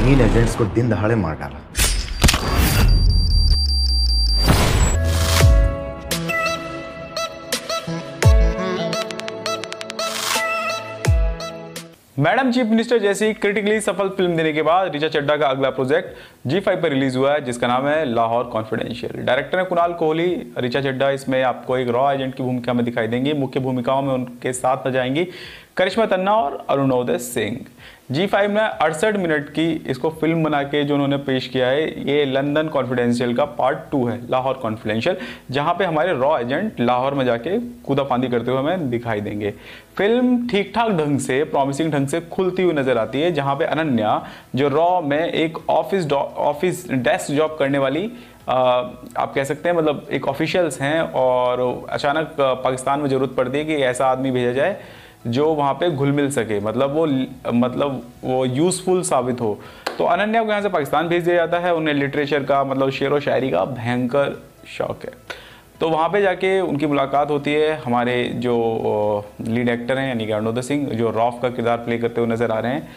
3 agents को दिन दहाड़े मार डाला। मैडम चीफ मिनिस्टर जैसी क्रिटिकली सफल फिल्म देने के बाद ऋचा चड्ढा का अगला प्रोजेक्ट जी5 पर रिलीज हुआ है, जिसका नाम है लाहौर कॉन्फिडेंशियल। डायरेक्टर है कुणाल कोहली। ऋचा चड्ढा इसमें आपको एक रॉ एजेंट की भूमिका में दिखाई देंगी। मुख्य भूमिकाओं में उनके साथ न जाएंगी करिश्मा तन्ना और अरुणोदय सिंह। जी5 ने 68 मिनट की इसको फिल्म बना के जो उन्होंने पेश किया है, ये लंदन कॉन्फिडेंशियल का पार्ट 2 है, लाहौर कॉन्फिडेंशियल, जहां पे हमारे रॉ एजेंट लाहौर में जाके कूदाफांदी करते हुए हमें दिखाई देंगे। फिल्म ठीक ठाक ढंग से, प्रॉमिसिंग ढंग से खुलती हुई नजर आती है, जहां पे अनन्या जो रॉ में एक ऑफिस डेस्क जॉब करने वाली आप कह सकते हैं, मतलब एक ऑफिशियल्स हैं, और अचानक पाकिस्तान में जरूरत पड़ती है कि ऐसा आदमी भेजा जाए जो वहाँ पे घुल मिल सके, मतलब वो यूजफुल साबित हो। तो अनन्या को यहाँ से पाकिस्तान भेज दिया जाता है। उन्हें लिटरेचर का, मतलब शेर व शायरी का भयंकर शौक है। तो वहाँ पे जाके उनकी मुलाकात होती है हमारे जो लीड एक्टर हैं, यानी कि अरुणोदय सिंह, जो रॉफ का किरदार प्ले करते हुए नजर आ रहे हैं।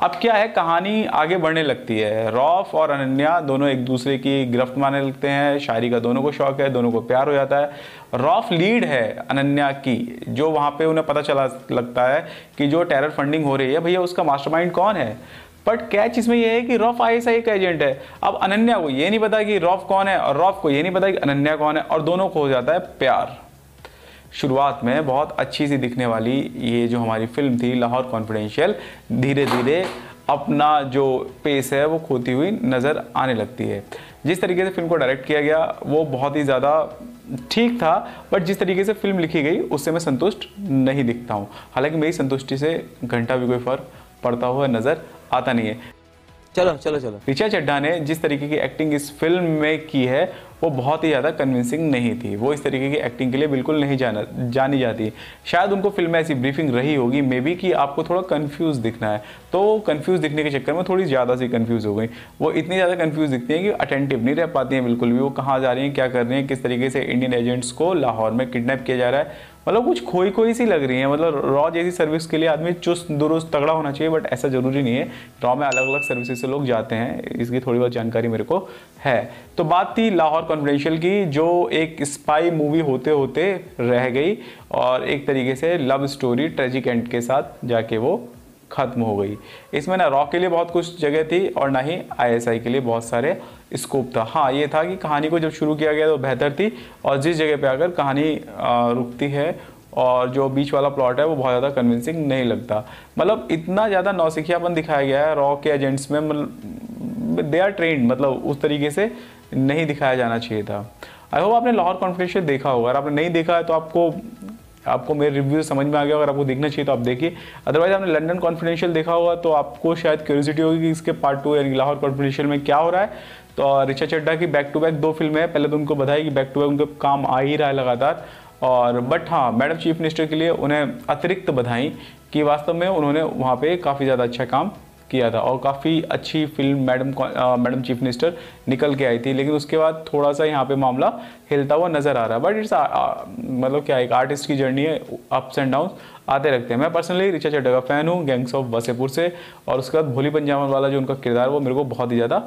अब क्या है, कहानी आगे बढ़ने लगती है। रॉफ और अनन्या दोनों एक दूसरे की गिरफ्त मारने लगते हैं। शायरी का दोनों को शौक है, दोनों को प्यार हो जाता है। रॉफ लीड है अनन्या की, जो वहाँ पे उन्हें पता चला लगता है कि जो टेरर फंडिंग हो रही है, भैया उसका मास्टरमाइंड कौन है। बट कैच इसमें यह है कि रॉफ आईएसआई का एजेंट है। अब अनन्या को ये नहीं पता कि रॉफ कौन है, और रॉफ को ये नहीं पता कि अनन्या कौन है, और दोनों को हो जाता है प्यार। शुरुआत में बहुत अच्छी सी दिखने वाली ये जो हमारी फिल्म थी लाहौर कॉन्फिडेंशियल, धीरे धीरे अपना जो पेस है वो खोती हुई नज़र आने लगती है। जिस तरीके से फिल्म को डायरेक्ट किया गया वो बहुत ही ज़्यादा ठीक था, बट जिस तरीके से फिल्म लिखी गई उससे मैं संतुष्ट नहीं दिखता हूँ। हालांकि मेरी संतुष्टि से घंटा भी कोई फर्क पड़ता हुआ नज़र आता नहीं है। चलो। ऋचा चड्ढा ने जिस तरीके की एक्टिंग इस फिल्म में की है वो बहुत ही ज़्यादा कन्विंसिंग नहीं थी। वो इस तरीके की एक्टिंग के लिए बिल्कुल नहीं जानी जाती। शायद उनको फिल्म में ऐसी ब्रीफिंग रही होगी मे बी कि आपको थोड़ा कंफ्यूज दिखना है, तो कंफ्यूज दिखने के चक्कर में थोड़ी ज़्यादा सी कंफ्यूज हो गई। वो इतनी ज़्यादा कंफ्यूज दिखती हैं कि अटेंटिव नहीं रह पाती हैं बिल्कुल भी। वो कहाँ जा रही हैं, क्या कर रही हैं, किस तरीके से इंडियन एजेंट्स को लाहौर में किडनैप किया जा रहा है, मतलब कुछ खोई सी लग रही है। मतलब रॉ जैसी सर्विस के लिए आदमी चुस्त दुरुस्त तगड़ा होना चाहिए, बट ऐसा जरूरी नहीं है। रॉ में अलग अलग सर्विसेज से लोग जाते हैं, इसकी थोड़ी बहुत जानकारी मेरे को है। तो बात थी लाहौर कॉन्फिडेंशियल की, जो एक स्पाई मूवी होते होते रह गई और एक तरीके से लव स्टोरी ट्रेजिक एंड के साथ जाके वो खत्म हो गई। इसमें ना रॉ के लिए बहुत कुछ जगह थी और ना ही आईएसआई के लिए बहुत सारे स्कोप था। हाँ, ये था कि कहानी को जब शुरू किया गया तो बेहतर थी, और जिस जगह पे आकर कहानी रुकती है और जो बीच वाला प्लॉट है वो बहुत ज़्यादा कन्विंसिंग नहीं लगता। मतलब इतना ज़्यादा नौसिखियापन दिखाया गया है रॉ के एजेंट्स में, मतलब दे आर ट्रेंड, मतलब उस तरीके से नहीं दिखाया जाना चाहिए था। आई होप आपने लाहौर कॉन्फिडेंशियल देखा होगा। अगर आपने नहीं देखा है तो आपको मेरे रिव्यू समझ में आ गया। अगर आपको देखना चाहिए तो आप देखिए। अदरवाइज आपने लंदन कॉन्फिडेंशियल देखा होगा तो आपको शायद क्यूरियोसिटी होगी कि इसके पार्ट 2 यानी लाहौर कॉन्फिडेंशियल में क्या हो रहा है। तो ऋचा चड्ढा की बैक टू बैक 2 फिल्में हैं। पहले तो उनको बधाई कि बैक टू बैक उनका काम आ ही रहा है लगातार, और बट हाँ, मैडम चीफ मिनिस्टर के लिए उन्हें अतिरिक्त बधाई कि वास्तव में उन्होंने वहाँ पे काफ़ी ज़्यादा अच्छा काम किया था और काफ़ी अच्छी फिल्म मैडम चीफ मिनिस्टर निकल के आई थी। लेकिन उसके बाद थोड़ा सा यहाँ पे मामला हिलता हुआ नज़र आ रहा है। बट इट्स मतलब क्या, एक आर्टिस्ट की जर्नी है, अप्स एंड डाउन आते रहते हैं। मैं पर्सनली ऋचा चड्ढा का फ़ैन हूँ गैंग्स ऑफ वासेपुर से, और उसके बाद भोली पंजाबन वाला जो उनका किरदार वो मेरे को बहुत ही ज़्यादा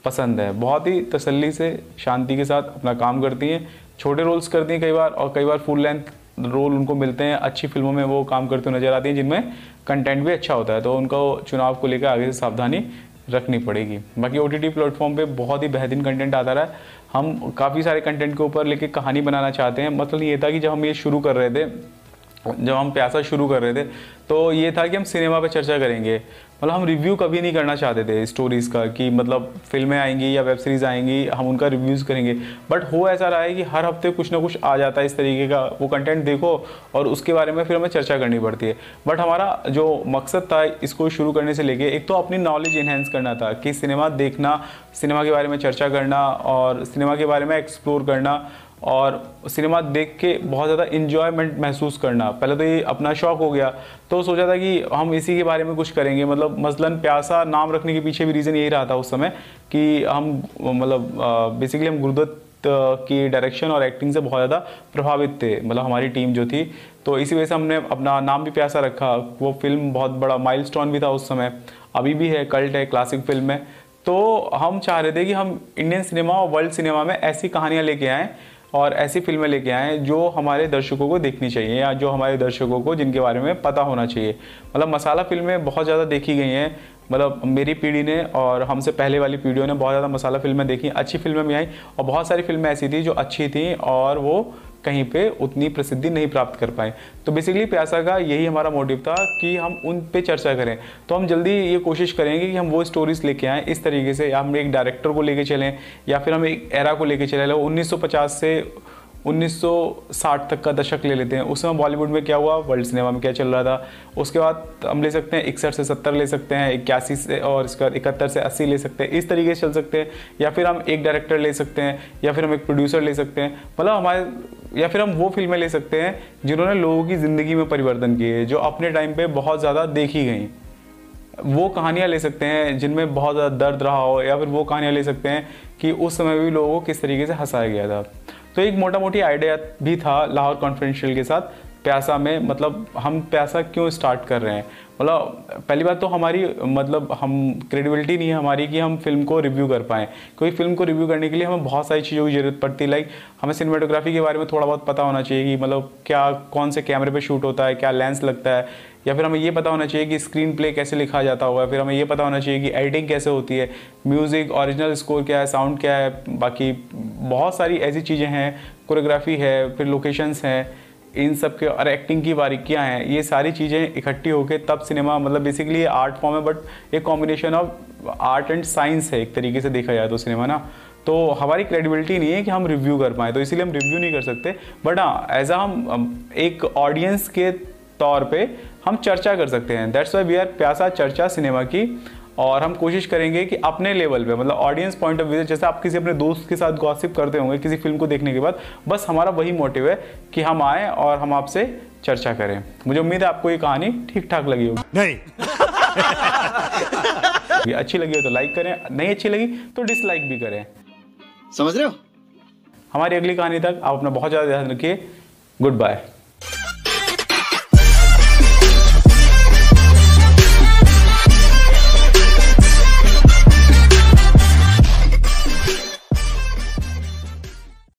पसंद है। बहुत ही तसल्ली से, शांति के साथ अपना काम करती हैं। छोटे रोल्स करती हैं कई बार, और कई बार फुल लेंथ रोल उनको मिलते हैं। अच्छी फिल्मों में वो काम करते हुए नजर आती हैं जिनमें कंटेंट भी अच्छा होता है, तो उनको चुनाव को लेकर आगे से सावधानी रखनी पड़ेगी। बाकी OTT प्लेटफॉर्म पे बहुत ही बेहतरीन कंटेंट आता रहा है। हम काफ़ी सारे कंटेंट के ऊपर लेके कहानी बनाना चाहते हैं। मतलब ये था कि जब हम ये शुरू कर रहे थे, जब हम प्यासा शुरू कर रहे थे, तो ये था कि हम सिनेमा पे चर्चा करेंगे। मतलब हम रिव्यू कभी नहीं करना चाहते थे स्टोरीज़ का, कि मतलब फिल्में आएंगी या वेब सीरीज़ आएंगी हम उनका रिव्यूज़ करेंगे। बट हो ऐसा रहा है कि हर हफ्ते कुछ ना कुछ आ जाता है इस तरीके का, वो कंटेंट देखो और उसके बारे में फिर हमें चर्चा करनी पड़ती है। बट हमारा जो मकसद था इसको शुरू करने से लेके, एक तो अपनी नॉलेज इन्हेंस करना था कि सिनेमा देखना, सिनेमा के बारे में चर्चा करना और सिनेमा के बारे में एक्सप्लोर करना, और सिनेमा देख के बहुत ज़्यादा इन्जॉयमेंट महसूस करना। पहले तो ये अपना शौक़ हो गया, तो सोचा था कि हम इसी के बारे में कुछ करेंगे। मतलब मसलन प्यासा नाम रखने के पीछे भी रीज़न यही रहा था उस समय कि हम मतलब बेसिकली हम गुरुदत्त की डायरेक्शन और एक्टिंग से बहुत ज़्यादा प्रभावित थे, मतलब हमारी टीम जो थी। तो इसी वजह से हमने अपना नाम भी प्यासा रखा। वो फिल्म बहुत बड़ा माइलस्टोन भी था उस समय, अभी भी है, कल्ट है, क्लासिक फिल्म है। तो हम चाह रहे थे कि हम इंडियन सिनेमा और वर्ल्ड सिनेमा में ऐसी कहानियाँ लेके आएँ और ऐसी फिल्में लेके आएँ जो हमारे दर्शकों को देखनी चाहिए, या जो हमारे दर्शकों को जिनके बारे में पता होना चाहिए। मतलब मसाला फिल्में बहुत ज़्यादा देखी गई हैं, मतलब मेरी पीढ़ी ने और हमसे पहले वाली पीढ़ियों ने बहुत ज़्यादा मसाला फिल्में देखी, अच्छी फिल्में भी आई, और बहुत सारी फिल्में ऐसी थी जो अच्छी थी और वो कहीं पे उतनी प्रसिद्धि नहीं प्राप्त कर पाए। तो बेसिकली प्यासा का यही हमारा मोटिव था कि हम उन पे चर्चा करें। तो हम जल्दी ये कोशिश करेंगे कि हम वो स्टोरीज लेके आएँ इस तरीके से, या हम एक डायरेक्टर को लेके चलें, या फिर हम एक एरा को लेके चले। 1950 से 1960 तक का दशक ले लेते हैं, उस समय बॉलीवुड में क्या हुआ, वर्ल्ड सिनेमा में क्या चल रहा था। उसके बाद हम ले सकते हैं 61 से 70 ले सकते हैं, 81 से, और इसका 71 से 80 ले सकते हैं, इस तरीके से चल सकते हैं। या फिर हम एक डायरेक्टर ले सकते हैं, या फिर हम एक प्रोड्यूसर ले सकते हैं, मतलब हमारे, या फिर हम वो फिल्में ले सकते हैं जिन्होंने लोगों की ज़िंदगी में परिवर्तन किए, जो अपने टाइम पे बहुत ज़्यादा देखी गई। वो कहानियाँ ले सकते हैं जिनमें बहुत ज़्यादा दर्द रहा हो, या फिर वो कहानियाँ ले सकते हैं कि उस समय भी लोगों को किस तरीके से हंसाया गया था। तो एक मोटा मोटी आइडिया भी था लाहौर कॉन्फिडेंशियल के साथ प्यासा में। मतलब हम प्यासा क्यों स्टार्ट कर रहे हैं, मतलब पहली बात तो हमारी, मतलब हम क्रेडिबिलिटी नहीं है हमारी कि हम फिल्म को रिव्यू कर पाएँ। कोई फिल्म को रिव्यू करने के लिए हमें बहुत सारी चीज़ों की ज़रूरत पड़ती है। लाइक हमें सिनेमेटोग्राफी के बारे में थोड़ा बहुत पता होना चाहिए कि मतलब क्या, कौन से कैमरे पे शूट होता है, क्या लेंस लगता है, या फिर हमें ये पता होना चाहिए कि स्क्रीन प्ले कैसे लिखा जाता होगा, फिर हमें ये पता होना चाहिए कि एडिटिंग कैसे होती है, म्यूज़िक, ओरिजिनल स्कोर क्या है, साउंड क्या है, बाकी बहुत सारी ऐसी चीज़ें हैं, कोरियोग्राफी है, फिर लोकेशंस हैं, इन सब के, और एक्टिंग की बारीकियाँ हैं। ये सारी चीज़ें इकट्ठी होकर तब सिनेमा, मतलब बेसिकली ये आर्ट फॉर्म है, बट एक combination of art and science है एक तरीके से देखा जाए तो सिनेमा ना। तो हमारी क्रेडिबिलिटी नहीं है कि हम रिव्यू कर पाएँ, तो इसीलिए हम रिव्यू नहीं कर सकते। बट हाँ, एज आ हम एक ऑडियंस के तौर पे हम चर्चा कर सकते हैं। दैट्स वाई वी आर प्यासा चर्चा सिनेमा की। और हम कोशिश करेंगे कि अपने लेवल पे, मतलब ऑडियंस पॉइंट ऑफ व्यू से, जैसे आप किसी अपने दोस्त के साथ गॉसिप करते होंगे किसी फिल्म को देखने के बाद, बस हमारा वही मोटिव है कि हम आए और हम आपसे चर्चा करें। मुझे उम्मीद है आपको ये कहानी ठीक ठाक लगी होगी। नहीं अच्छी लगी हो तो लाइक करें, नहीं अच्छी लगी तो डिसलाइक भी करें। समझ रहे हो? हमारी अगली कहानी तक आप अपना बहुत ज़्यादा ध्यान रखिए। Good bye.